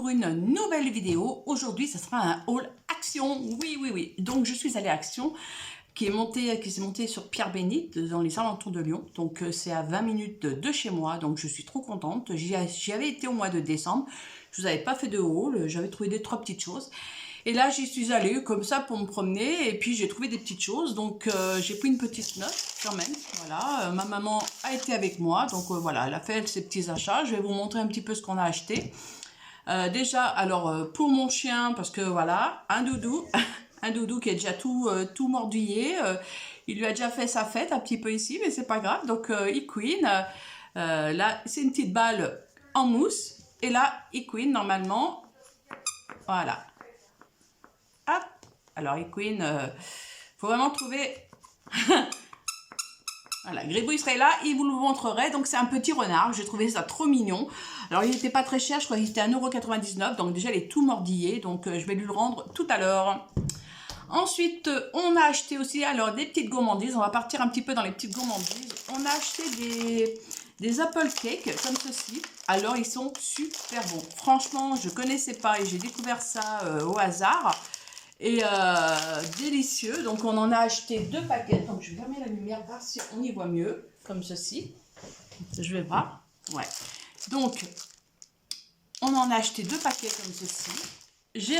pour une nouvelle vidéo. Aujourd'hui, ce sera un haul Action. Oui. Donc, je suis allée à Action, qui s'est monté sur Pierre-Bénite, dans les alentours de Lyon. Donc, c'est à 20 minutes de chez moi. Donc, je suis trop contente. J'y avais été au mois de décembre. Je vous avais pas fait de haul. J'avais trouvé trois petites choses. Et là, j'y suis allée comme ça pour me promener. Et puis, j'ai trouvé des petites choses. Donc, j'ai pris une petite note quand même. Voilà, ma maman a été avec moi. Donc, voilà, elle a fait ses petits achats. Je vais vous montrer un petit peu ce qu'on a acheté. Déjà, alors, pour mon chien, parce que voilà, un doudou. Un doudou qui est déjà tout mordillé. Il lui a déjà fait sa fête un petit peu ici, mais c'est pas grave. Donc, eQueen. Là, c'est une petite balle en mousse. Et là, eQueen, normalement. Voilà. Hop. Alors, eQueen, faut vraiment trouver... Voilà, Gribouille serait là, il vous le montrerait. Donc, c'est un petit renard. J'ai trouvé ça trop mignon. Alors, il n'était pas très cher. Je crois qu'il était 1,99 €. Donc, déjà, il est tout mordillé. Donc, je vais lui le rendre tout à l'heure. Ensuite, on a acheté aussi, alors, des petites gourmandises. On va partir un petit peu dans les petites gourmandises. On a acheté des apple cakes comme ceci. Alors, ils sont super bons. Franchement, je ne connaissais pas et j'ai découvert ça au hasard. Et délicieux. Donc, on en a acheté 2 paquets. Donc, je vais fermer la lumière, voir si on y voit mieux. Comme ceci. Je vais voir. Ouais. Donc, on en a acheté 2 paquets comme ceci. J'ai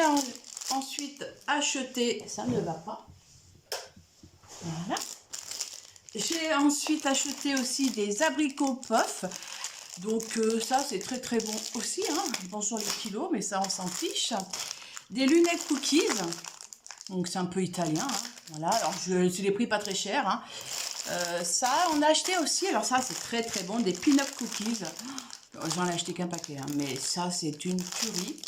ensuite acheté... Ça ne va pas. Voilà. J'ai ensuite acheté aussi des abricots puff. Donc, ça, c'est très bon aussi. Hein. Bon sur les kilos, mais ça, on s'en fiche. Des lunettes cookies. Donc, c'est un peu italien. Hein. Voilà. Alors, je les prix pas très cher. Hein. Ça, on a acheté aussi. Alors, ça, c'est très bon. Des peanut cookies. J'en ai acheté qu'un paquet. Hein, mais ça, c'est une tuerie.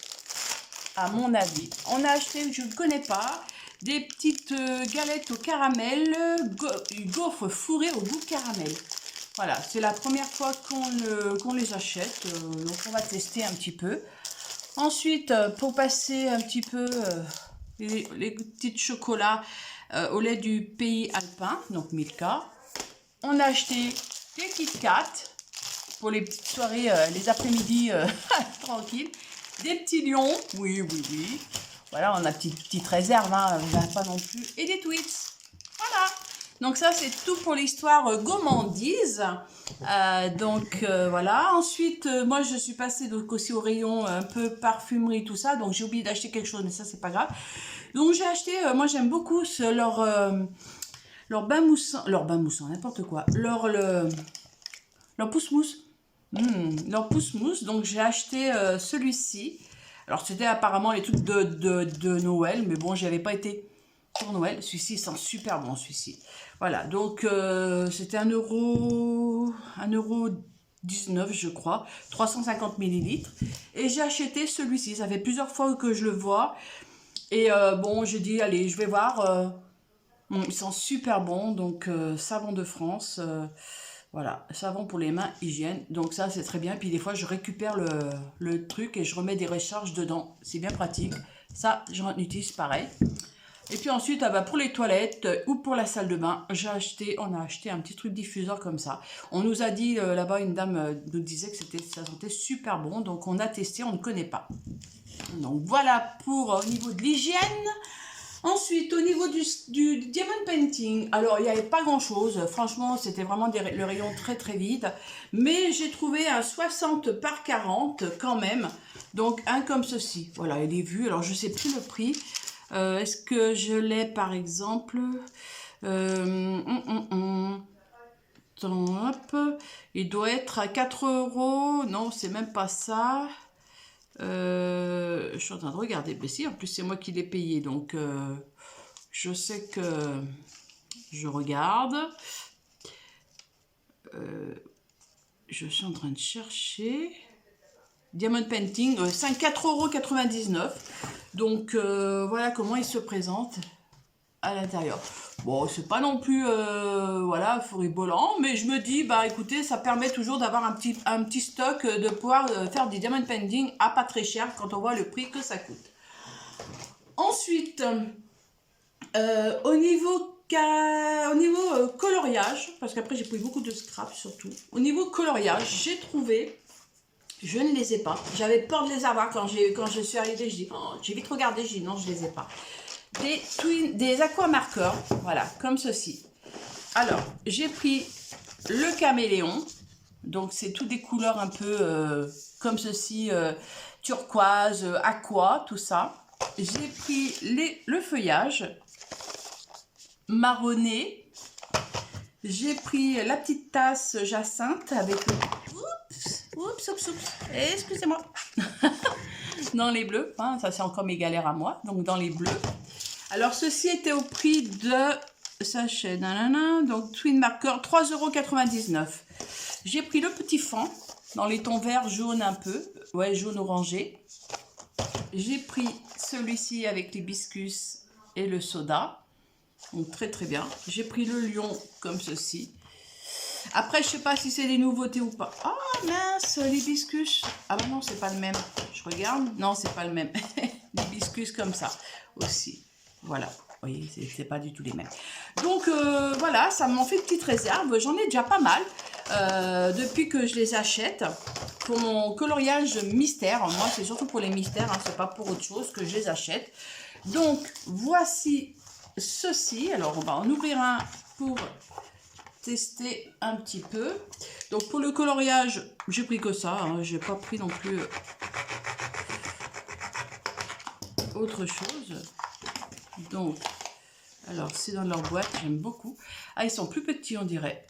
À mon avis. On a acheté, je ne connais pas, des petites galettes au caramel, gaufres fourrées au goût caramel. Voilà, c'est la première fois qu'on les achète, donc on va tester un petit peu. Ensuite, pour passer un petit peu les petits chocolats au lait du pays alpin, donc Milka, on a acheté des Kit Kat pour les petites soirées, les après-midi tranquilles. Des petits lions, oui. Voilà, on a petite réserve, hein, on va pas non plus. Et des tweets, voilà. Donc ça, c'est tout pour l'histoire gourmandise. Voilà. Ensuite, moi, je suis passée donc aussi au rayon un peu parfumerie, tout ça. Donc, j'ai oublié d'acheter quelque chose, mais ça, c'est pas grave. Donc, j'ai acheté, moi, j'aime beaucoup leur bain moussant, n'importe quoi. Leur pousse-mousse. Leur pousse-mousse, donc j'ai acheté celui-ci. Alors c'était apparemment les trucs de Noël, mais bon, j'y avais pas été pour Noël. Celui-ci sent super bon, celui-ci. Voilà, donc c'était 1,19 €, je crois, 350 ml. Et j'ai acheté celui-ci, ça fait plusieurs fois que je le vois. Et bon, j'ai dit, allez, je vais voir. Il sent super bon, donc savon de France. Voilà, savon pour les mains, hygiène. Donc ça, c'est très bien. Puis des fois, je récupère le truc et je remets des recharges dedans. C'est bien pratique. Ça, j'en utilise pareil. Et puis ensuite, pour les toilettes ou pour la salle de bain, on a acheté un petit truc diffuseur comme ça. On nous a dit, là-bas, une dame nous disait que ça sentait super bon. Donc on a testé, on ne connaît pas. Donc voilà pour au niveau de l'hygiène. Ensuite, au niveau du diamond painting, alors il n'y avait pas grand chose, franchement c'était vraiment le rayon très vide, mais j'ai trouvé un 60 par 40 quand même, donc un comme ceci, voilà, il est vu, alors je ne sais plus le prix, est-ce que je l'ai par exemple, hop, il doit être à 4 €, non c'est même pas ça. Je suis en train de regarder, mais si, en plus c'est moi qui l'ai payé, donc je sais que je regarde. Je suis en train de chercher. Diamond Painting, 4,99 €. Donc voilà comment il se présente à l'intérieur. Bon, c'est pas non plus voilà, rigolant, mais je me dis, bah écoutez, ça permet toujours d'avoir un petit stock, de pouvoir faire du diamond painting à pas très cher quand on voit le prix que ça coûte. Ensuite, au niveau coloriage, parce qu'après j'ai pris beaucoup de scrap surtout, au niveau coloriage, j'ai trouvé Je ne les ai pas. J'avais peur de les avoir quand je suis arrivée. Je dis, oh, j'ai vite regardé, je dis non, je les ai pas. Des aqua marqueurs, voilà, comme ceci. Alors, j'ai pris le caméléon. Donc, c'est toutes des couleurs un peu comme ceci, turquoise, aqua, tout ça. J'ai pris le feuillage marronné. J'ai pris la petite tasse jacinthe avec le... Oups. Excusez-moi. Dans les bleus, hein, ça c'est encore mes galères à moi. Donc, dans les bleus. Alors, ceci était au prix de sachet, donc Twin Marker, 3,99 €. J'ai pris le petit fond dans les tons vert jaune un peu, ouais, jaune orangé. J'ai pris celui-ci avec l'hibiscus et le soda, donc très très bien. J'ai pris le lion comme ceci. Après, je sais pas si c'est des nouveautés ou pas. Ah mince, l'hibiscus. Ah bah non, c'est pas le même. Je regarde. Non, c'est pas le même. L'hibiscus comme ça aussi. Voilà. Vous voyez, c'est pas du tout les mêmes. Donc voilà, ça m'en fait une petite réserve. J'en ai déjà pas mal depuis que je les achète. Pour mon coloriage mystère. Moi, c'est surtout pour les mystères. Hein, c'est pas pour autre chose que je les achète. Donc, voici ceci. Alors, on va en ouvrir un pour tester un petit peu. Donc, pour le coloriage, j'ai pris que ça. Hein, j'ai pas pris non plus autre chose. Donc, alors, c'est dans leur boîte. J'aime beaucoup. Ah, ils sont plus petits, on dirait.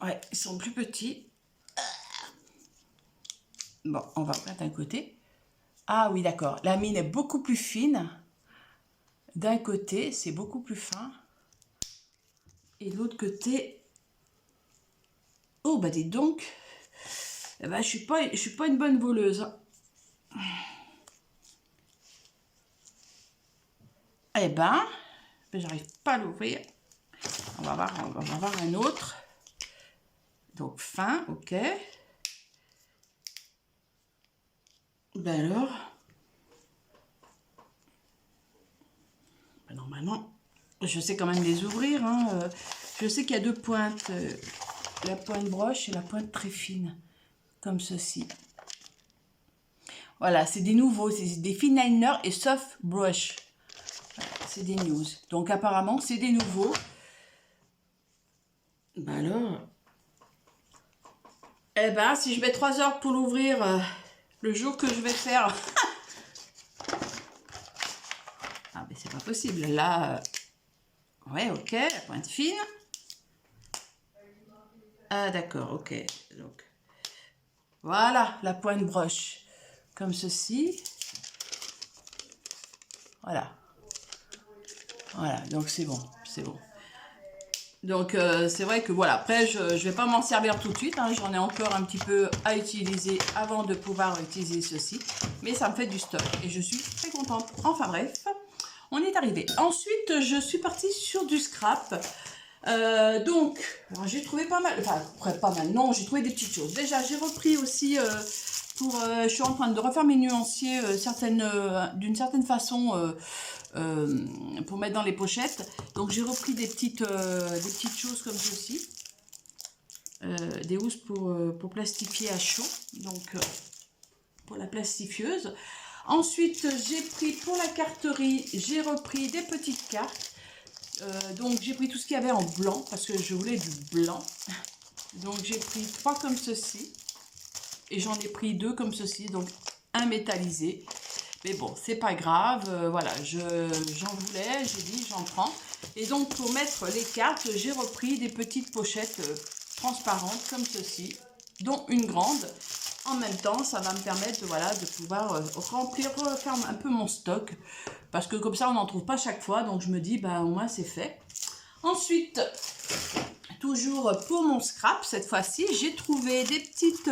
Ouais, ils sont plus petits. Bon, on va mettre d'un côté. Ah oui, d'accord. La mine est beaucoup plus fine. D'un côté, c'est beaucoup plus fin. Et de l'autre côté... Oh, bah dis donc. Eh ben, je suis pas une bonne voleuse. Eh ben, j'arrive pas à l'ouvrir. On va voir un autre. Donc, fin, ok. Ben alors, normalement, je sais quand même les ouvrir. Hein. Je sais qu'il y a deux pointes, la pointe broche et la pointe très fine, comme ceci. Voilà, c'est des nouveaux, c'est des fine liner et soft brush. Voilà, c'est des news. Donc apparemment, c'est des nouveaux. Ben alors, eh ben, si je mets 3 heures pour l'ouvrir, le jour que je vais faire... Ah, mais c'est pas possible. Là, ouais, ok, la pointe fine. Ah, d'accord, ok. Donc, voilà, la pointe broche. Comme ceci. Voilà. Voilà, donc c'est bon, c'est bon. Donc, c'est vrai que voilà, après, je ne vais pas m'en servir tout de suite. Hein, j'en ai encore un petit peu à utiliser avant de pouvoir utiliser ceci. Mais ça me fait du stock et je suis très contente. Enfin bref, on est arrivé. Ensuite, je suis partie sur du scrap. Donc, j'ai trouvé pas mal, enfin, pas mal, non, j'ai trouvé des petites choses. Déjà, j'ai repris aussi, je suis en train de refaire mes nuanciers d'une certaine façon pour mettre dans les pochettes. Donc, j'ai repris des petites choses comme ceci. Des housses pour plastifier à chaud, donc pour la plastifieuse. Ensuite, j'ai pris pour la carterie, j'ai repris des petites cartes. Donc j'ai pris tout ce qu'il y avait en blanc parce que je voulais du blanc. Donc j'ai pris 3 comme ceci et j'en ai pris 2 comme ceci, donc un métallisé. Mais bon, c'est pas grave, voilà, j'en voulais, j'ai dit j'en prends. Et donc pour mettre les cartes, j'ai repris des petites pochettes transparentes comme ceci, dont une grande. En même temps, ça va me permettre voilà, de pouvoir remplir, faire un peu mon stock. Parce que comme ça, on n'en trouve pas chaque fois. Donc, je me dis, bah, au moins, c'est fait. Ensuite, toujours pour mon scrap, cette fois-ci, j'ai trouvé des petites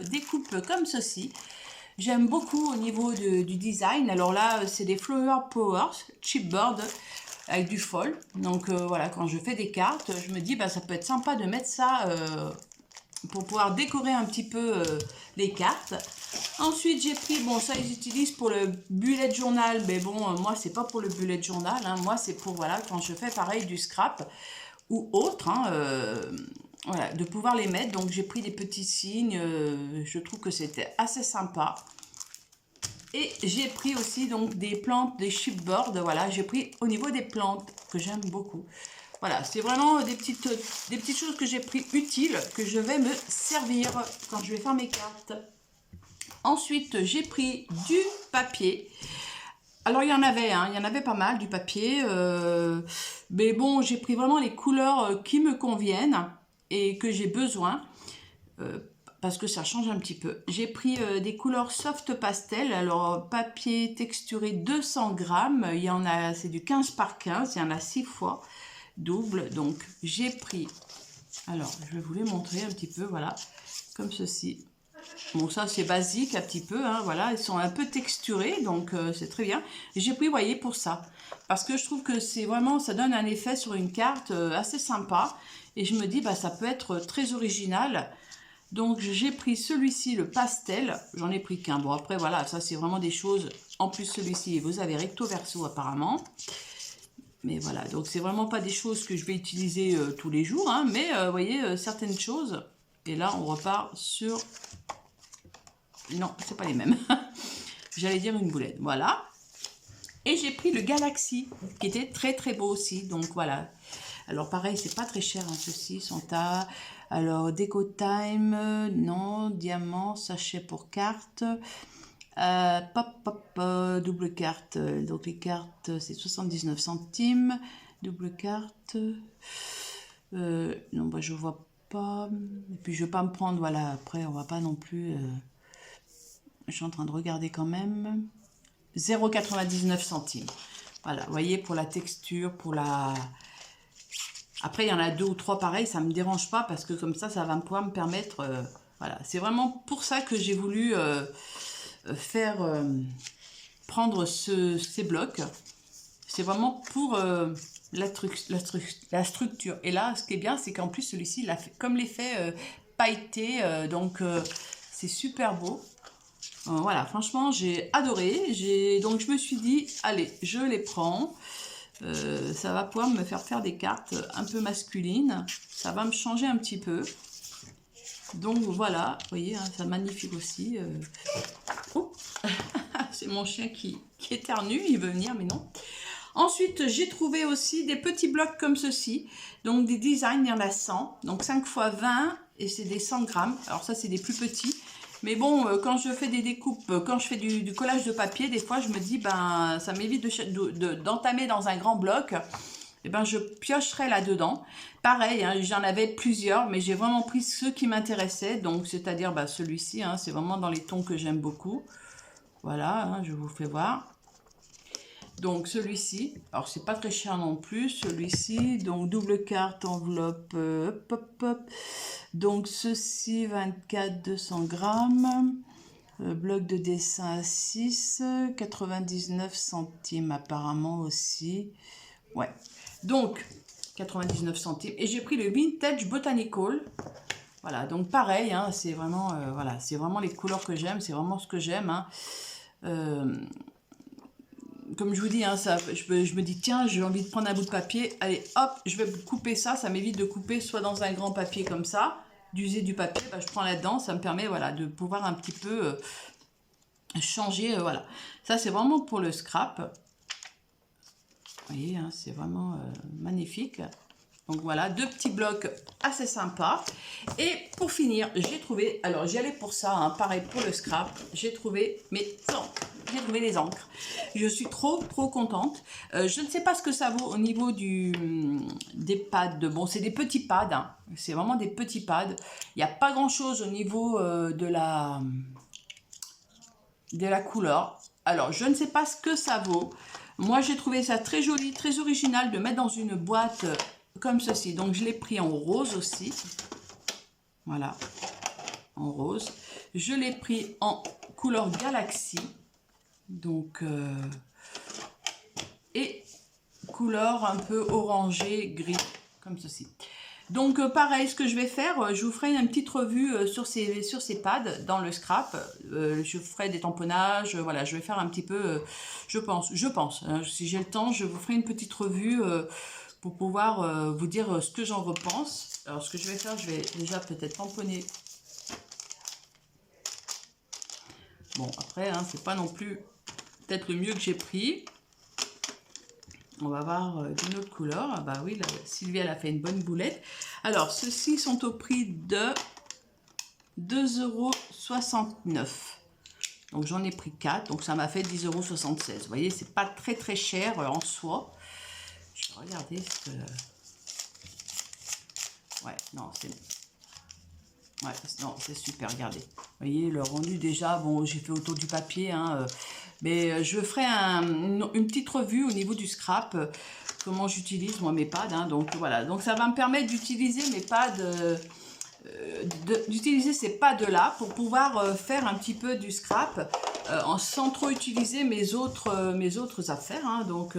découpes comme ceci. J'aime beaucoup au niveau du design. Alors là, c'est des Flower Powers Chipboard avec du foil. Donc, voilà, quand je fais des cartes, je me dis, bah, ça peut être sympa de mettre ça... pour pouvoir décorer un petit peu les cartes. Ensuite, j'ai pris, bon, ça ils utilisent pour le bullet journal, mais bon, moi, c'est pas pour le bullet journal, hein. Moi, c'est pour, voilà, quand je fais pareil du scrap ou autre, hein, voilà, de pouvoir les mettre. Donc j'ai pris des petits signes, je trouve que c'était assez sympa. Et j'ai pris aussi donc des plantes, des chipboards, voilà, j'ai pris au niveau des plantes que j'aime beaucoup. Voilà, c'est vraiment des petites choses que j'ai pris utiles, que je vais me servir quand je vais faire mes cartes. Ensuite, j'ai pris du papier. Alors, il y en avait pas mal, du papier. Mais bon, j'ai pris vraiment les couleurs qui me conviennent et que j'ai besoin. Parce que ça change un petit peu. J'ai pris des couleurs soft pastel. Alors, papier texturé 200 grammes. Il y en a, c'est du 15 par 15. Il y en a 6 fois. Double. Donc, j'ai pris... Alors, je vais vous les montrer un petit peu. Voilà. Comme ceci. Bon, ça c'est basique un petit peu, hein, voilà, ils sont un peu texturés, donc c'est très bien. J'ai pris, vous voyez, pour ça, parce que je trouve que c'est vraiment, ça donne un effet sur une carte assez sympa, et je me dis, bah ça peut être très original. Donc j'ai pris celui-ci, le pastel, j'en ai pris qu'un. Bon après voilà, ça c'est vraiment des choses, en plus celui-ci, vous avez recto verso apparemment. Mais voilà, donc c'est vraiment pas des choses que je vais utiliser tous les jours, hein, mais vous voyez, certaines choses, et là on repart sur... Non, c'est pas les mêmes. J'allais dire une boulette. Voilà. Et j'ai pris le Galaxy, qui était très très beau aussi. Donc voilà. Alors pareil, c'est pas très cher, hein, ceux-ci sont à... Alors, Deco Time, non. Diamant, sachet pour carte. Double carte. Donc les cartes, c'est 79 centimes. Double carte. Non, bah, je vois pas. Et puis je vais pas me prendre, voilà. Après, on va pas non plus... Je suis en train de regarder quand même. 0,99 centimes. Voilà, vous voyez, pour la texture, pour la... Après, il y en a 2 ou 3 pareils, ça ne me dérange pas parce que comme ça va pouvoir me permettre... voilà, c'est vraiment pour ça que j'ai voulu prendre ces blocs. C'est vraiment pour la structure. Et là, ce qui est bien, c'est qu'en plus, celui-ci, il a fait comme l'effet pailleté. Donc, c'est super beau. Voilà, franchement, j'ai adoré. Donc, je me suis dit, allez, je les prends. Ça va pouvoir me faire des cartes un peu masculines. Ça va me changer un petit peu. Donc, voilà, vous voyez, hein, c'est magnifique aussi. Oh c'est mon chien qui éternue, il veut venir, mais non. Ensuite, j'ai trouvé aussi des petits blocs comme ceci. Donc, des designs, il y en a 100. Donc, 5 x 20 et c'est des 100 grammes. Alors, ça, c'est des plus petits. Mais bon, quand je fais des découpes, quand je fais du collage de papier, des fois, je me dis, ben, ça m'évite d'entamer dans un grand bloc. Et ben, je piocherai là-dedans. Pareil, hein, j'en avais plusieurs, mais j'ai vraiment pris ceux qui m'intéressaient. Donc, c'est-à-dire ben, celui-ci, hein, c'est vraiment dans les tons que j'aime beaucoup. Voilà, hein, je vous fais voir. Donc celui-ci, alors c'est pas très cher non plus, celui-ci, donc double carte, enveloppe, hop, hop, hop. Donc ceci, 24 200 grammes, bloc de dessin à 6, 99 centimes apparemment aussi. Ouais, donc 99 centimes. Et j'ai pris le Vintage Botanical. Voilà, donc pareil, hein, c'est vraiment, voilà, c'est vraiment les couleurs que j'aime, c'est vraiment ce que j'aime, hein. Comme je vous dis, hein, je me dis, tiens, j'ai envie de prendre un bout de papier. Allez, hop, je vais couper ça. Ça m'évite de couper soit dans un grand papier comme ça, d'user du papier. Bah, je prends là-dedans. Ça me permet voilà, de pouvoir un petit peu changer. Voilà. Ça, c'est vraiment pour le scrap. Vous voyez, hein, c'est vraiment magnifique. Donc voilà, 2 petits blocs assez sympas. Et pour finir, j'ai trouvé, alors j'y allais pour ça, hein, pareil pour le scrap, j'ai trouvé mes encres. J'ai trouvé les encres. Je suis trop contente. Je ne sais pas ce que ça vaut au niveau des pads. Bon, c'est des petits pads, hein. C'est vraiment des petits pads. Il n'y a pas grand chose au niveau de la couleur. Alors, je ne sais pas ce que ça vaut. Moi, j'ai trouvé ça très joli, très original de mettre dans une boîte comme ceci. Donc, je l'ai pris en rose aussi. Voilà, en rose. Je l'ai pris en couleur Galaxy. Donc, et couleur un peu orangé, gris, comme ceci. Donc, pareil, ce que je vais faire, je vous ferai une petite revue sur ces pads dans le scrap. Je ferai des tamponnages, voilà, je vais faire un petit peu, je pense, hein, si j'ai le temps, je vous ferai une petite revue pour pouvoir vous dire ce que j'en repense. Alors, ce que je vais faire, je vais déjà peut-être tamponner. Bon, après, hein, c'est pas non plus peut-être le mieux que j'ai pris. On va voir d'une autre couleur. Ah bah oui, là, Sylvie, elle a fait une bonne boulette. Alors, ceux-ci sont au prix de 2,69 €. Donc, j'en ai pris 4. Donc, ça m'a fait 10,76 €. Vous voyez, c'est pas très très cher en soi. Je vais regarder ce que... Ouais, non, c'est... Ouais, non, c'est super, regardez. Vous voyez, le rendu déjà, bon, j'ai fait autour du papier, hein, mais je ferai une petite revue au niveau du scrap, comment j'utilise moi mes pads, hein, donc voilà. Donc ça va me permettre d'utiliser mes pads, d'utiliser ces pads là pour pouvoir faire un petit peu du scrap sans trop utiliser mes autres affaires, hein, donc...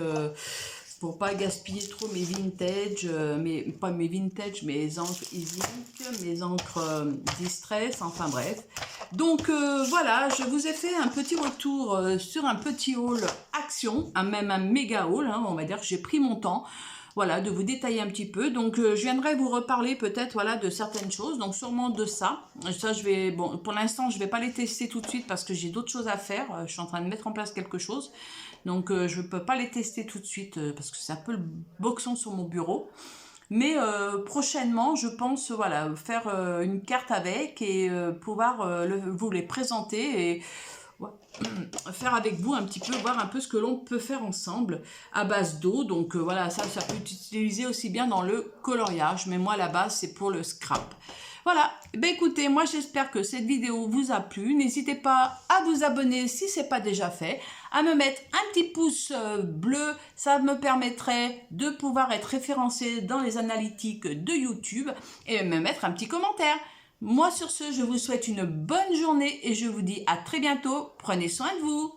pour pas gaspiller trop mes vintage, pas mes vintage, mes encres e-ink, mes encres Distress, enfin bref. Donc voilà, je vous ai fait un petit retour sur un petit haul action, même un méga haul, hein, on va dire que j'ai pris mon temps. Voilà, de vous détailler un petit peu. Donc, je viendrai vous reparler peut-être, voilà, de certaines choses. Donc, sûrement de ça. Ça, je vais, bon, pour l'instant, je ne vais pas les tester tout de suite parce que j'ai d'autres choses à faire. Je suis en train de mettre en place quelque chose. Donc, je ne peux pas les tester tout de suite parce que c'est un peu le boxon sur mon bureau. Mais prochainement, je pense, voilà, faire une carte avec et pouvoir vous les présenter et... faire avec vous un petit peu, voir un peu ce que l'on peut faire ensemble à base d'eau. Donc voilà, ça peut être utilisé aussi bien dans le coloriage, mais moi à la base c'est pour le scrap. Voilà, ben écoutez, moi j'espère que cette vidéo vous a plu. N'hésitez pas à vous abonner si ce n'est pas déjà fait, à me mettre un petit pouce bleu, ça me permettrait de pouvoir être référencé dans les analytiques de YouTube et me mettre un petit commentaire. Moi, sur ce, je vous souhaite une bonne journée et je vous dis à très bientôt. Prenez soin de vous.